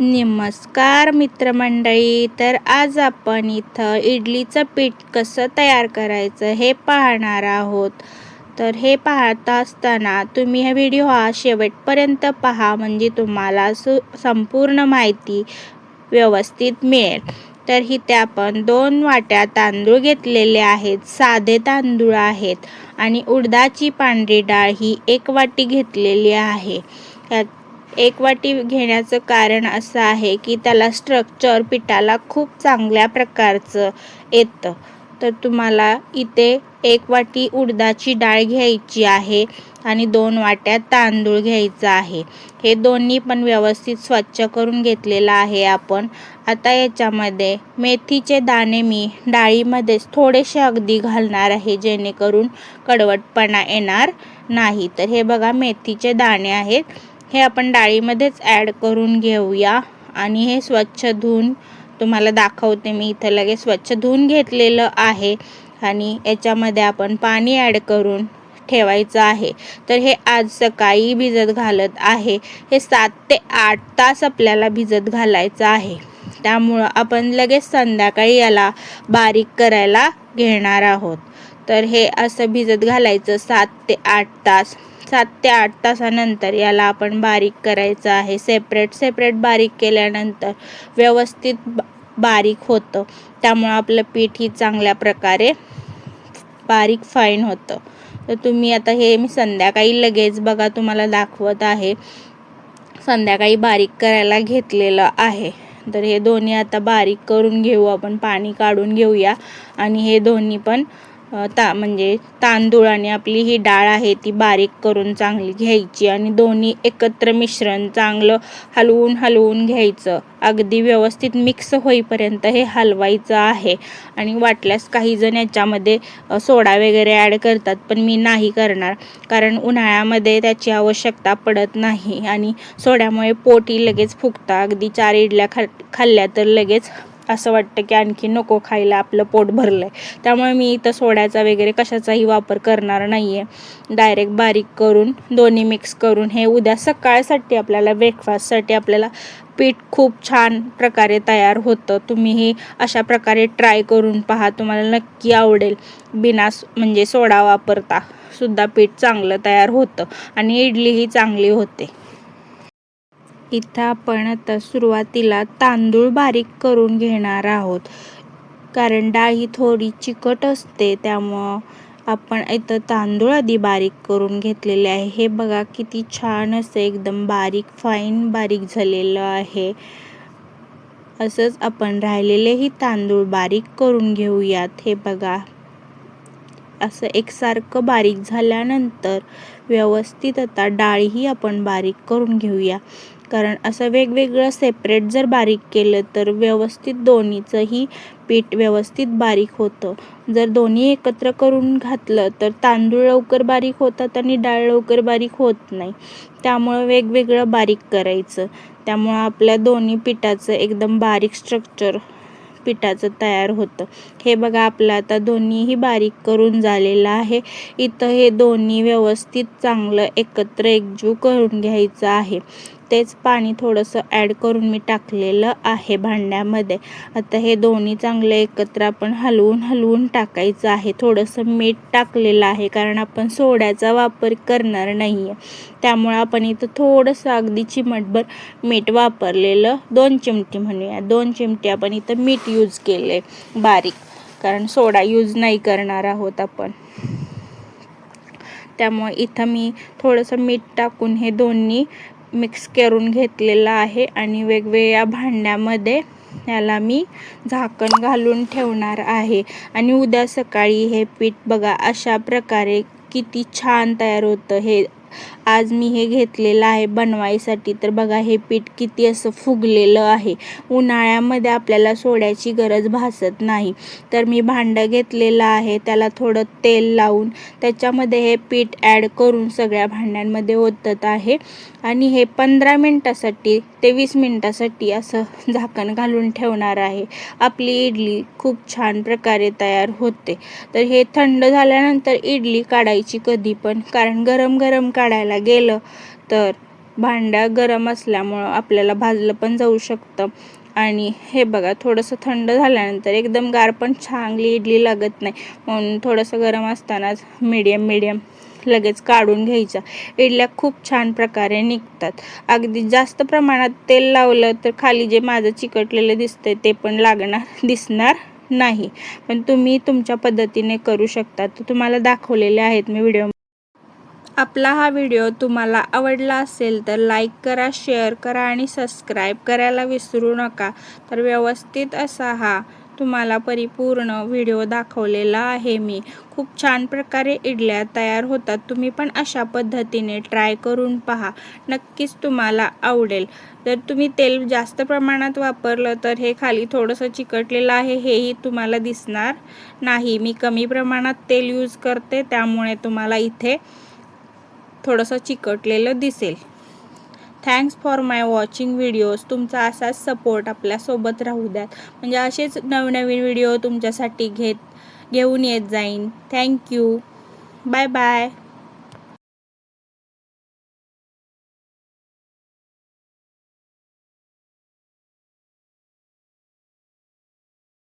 नमस्कार मित्रमंडळी. तर आज आपण इथं इडलीचं पीठ कसं तयार करायचं हे पाहणार आहोत. तर हे पाहत असताना तुम्ही हा व्हिडिओ शेवटपर्यंत पहा, म्हणजे तुम्हाला संपूर्ण माहिती व्यवस्थित मिळेल. तर इथे आपण 2 वाट्या तांदूळ घेतलेले आहेत. साधे तांदूळ आहेत आणि उडदाची पांढरी डाळ ही 1 वाटी घेतलेली आहे. यात 1 वाटी घेण्याचं कारण असं आहे की त्याला स्ट्रक्चर पिठाला खूप चांगल्या प्रकारचं येतं. तर तुम्हाला इथे 1 वाटी उडदाची डाळ घ्यायची आहे आणि 2 वाट्या तांदूळ घ्यायचा आहे. हे दोन्ही पण व्यवस्थित स्वच्छ करून घेतलेलं आहे आपण. आता याच्यामध्ये मेथीचे दाणे मी डाळीमध्येच थोडेसे अगदी घालणार आहे, जेणेकरून कडवटपणा येणार नाही. तर हे बघा, मेथीचे दाणे आहेत, हे आपण डाळीमध्येच ॲड करून घेऊया. आणि हे स्वच्छ धुवून तुम्हाला दाखवते मी. इथं लगेच स्वच्छ धुवून घेतलेलं आहे आणि याच्यामध्ये आपण पाणी ॲड करून ठेवायचं आहे. तर हे आज सकाळी भिजत घालत आहे. हे 7 ते 8 तास आपल्याला भिजत घालायचं आहे. त्यामुळं आपण लगेच संध्याकाळी याला बारीक करायला घेणार आहोत. तर हे असं भिजत घालायचं 7 ते 8 तास. 7 ते 8 तासानंतर याला आपण बारीक करायचं आहे. सेपरेट बारीक केल्यानंतर व्यवस्थित बारीक होतं. त्यामुळं आपलं पीठ ही चांगल्या प्रकारे बारीक फाईन होतं. तर तुम्ही आता हे मी संध्याकाळी लगेच बघा तुम्हाला दाखवत आहे, संध्याकाळी बारीक करायला घेतलेलं आहे. तर हे दोन्ही आता बारीक करून घेऊ आपण. पाणी काढून घेऊया आणि हे दोन्ही पण म्हणजे तांदूळ आणि आपली ही डाळ आहे ती बारीक करून चांगली घ्यायची आणि दोन्ही एकत्र मिश्रण चांगलं हलवून घ्यायचं. अगदी व्यवस्थित मिक्स होईपर्यंत हे हलवायचं आहे. आणि वाटल्यास काही जण याच्यामध्ये सोडा वगैरे ॲड करतात, पण मी नाही करणार, कारण उन्हाळ्यामध्ये त्याची आवश्यकता पडत नाही आणि सोड्यामुळे पोटही लगेच फुगतं. अगदी 4 इडल्या खाल्ल्या तर लगेच असं वाटतं की आणखी नको खायला, आपलं पोट भरलंय. त्यामुळे मी इथं सोड्याचा वगैरे कशाचाही वापर करणार नाही आहे. डायरेक्ट बारीक करून दोन्ही मिक्स करून हे उद्या सकाळसाठी आपल्याला ब्रेकफास्टसाठी आपल्याला पीठ खूप छान प्रकारे तयार होतं. तुम्हीही अशा प्रकारे ट्राय करून पहा, तुम्हाला नक्की आवडेल. म्हणजे सोडा वापरता सुद्धा पीठ चांगलं तयार होतं आणि इडलीही चांगली होते. इथं आपण आता सुरुवातीला तांदूळ बारीक करून घेणार आहोत, कारण डाळ ही थोडी चिकट असते. त्यामुळं आपण इथं तांदूळ आधी बारीक करून घेतलेले आहे. हे बघा किती छान असं एकदम बारीक फाईन बारीक झालेलं आहे. असंच आपण राहिलेलेही तांदूळ बारीक करून घेऊयात. हे बघा, असं एकसारखं बारीक झाल्यानंतर व्यवस्थित आता डाळही आपण बारीक करून घेऊया. कारण असं वेगवेगळं सेपरेट जर बारीक केलं तर व्यवस्थित दोन्हीचंही पीठ व्यवस्थित बारीक होतं. जर दोन्ही एकत्र करून घातलं तर तांदूळ लवकर बारीक होतात आणि डाळ लवकर बारीक होत नाही. त्यामुळं वेगवेगळं बारीक करायचं. त्यामुळं आपल्या दोन्ही पिठाचं एकदम बारीक स्ट्रक्चर पिठाचं तयार होतं. हे बघा, आपलं आता दोन्हीही बारीक करून झालेलं आहे. इथं हे दोन्ही व्यवस्थित चांगलं एकत्र एकजीव करून घ्यायचं आहे. तेच पाणी थोडंसं ॲड करून मी टाकलेलं आहे भांड्यामध्ये. आता हे दोन्ही चांगलं एकत्र आपण हलवून टाकायचं आहे. थोडंसं मीठ टाकलेलं आहे, कारण आपण सोड्याचा वापर करणार नाही आहे. त्यामुळं आपण इथं थोडंसं अगदी चिमटभर मीठ वापरलेलं, 2 चिमटी म्हणूया, 2 चिमटी आपण इथं मीठ यूज केले बारीक, कारण सोडा यूज नाही करणार आहोत आपण. त्यामुळे इथं मी थोडंसं मीठ टाकून हे दोन्ही मिक्स करून घेतलेलं आहे आणि वेगवेगळ्या भांड्यामध्ये याला मी झाकण घालून ठेवणार आहे. आणि उद्या सकाळी हे पीठ बघा अशा प्रकारे किती छान तयार होतं. हे आज मी हे घेतलेलं आहे बनवायसाठी. तर बघा, हे पीठ किती असं फुगलेलं आहे. उन्हाळ्यामध्ये आपल्याला सोड्याची गरज भासत नाही. तर मी भांडं घेतलेलं आहे, त्याला थोडं तेल लावून त्याच्यामध्ये हे पीठ ॲड करून सगळ्या भांड्यांमध्ये ओतत आहे आणि हे 15 मिनटासाठी ते 20 मिनटासाठी असं झाकण घालून ठेवणार आहे. आपली इडली खूप छान प्रकारे तयार होते. तर हे थंड झाल्यानंतर इडली काढायची कधी पण, कारण गरम काढायला गेलं तर भांडा गरम असल्यामुळं आपल्याला भाजलं पण जाऊ शकतं. आणि हे बघा, थोडंसं थंड झाल्यानंतर एकदम गार पण चांगली इडली लागत नाही, म्हणून थोडंसं गरम असतानाच मीडियम लगेच काढून घ्यायच्या. इडल्या खूप छान प्रकारे निघतात. अगदी जास्त प्रमाणात तेल लावलं तर खाली जे माझं चिकटलेलं दिसतंय ते पण दिसणार नाही. पण तुम्ही तुमच्या पद्धतीने करू शकता. तर तुम्हाला दाखवलेले आहेत मी व्हिडिओ. आपला हा व्हिडिओ तुम्हाला आवडला असेल तर लाईक करा, शेअर करा आणि सबस्क्राईब करायला विसरू नका. तर व्यवस्थित असा हा तुम्हाला परिपूर्ण व्हिडिओ दाखवलेला आहे मी. खूप छान प्रकारे इडल्या तयार होतात. तुम्ही पण अशा पद्धतीने ट्राय करून पहा, नक्कीच तुम्हाला आवडेल. जर तुम्ही तेल जास्त प्रमाणात वापरलं तर हे खाली थोडंसं चिकटलेलं आहे हेही तुम्हाला दिसणार नाही. मी कमी प्रमाणात तेल यूज करते, त्यामुळे तुम्हाला इथे थोडंसं चिकटलेलं दिसेल. Thanks for my watching videos. तुमचा असाच सपोर्ट आपल्यासोबत राहू द्यात, म्हणजे असेच नवनवीन व्हिडिओ तुमच्यासाठी घेऊन येत जाईन. थँक्यू. Bye bye.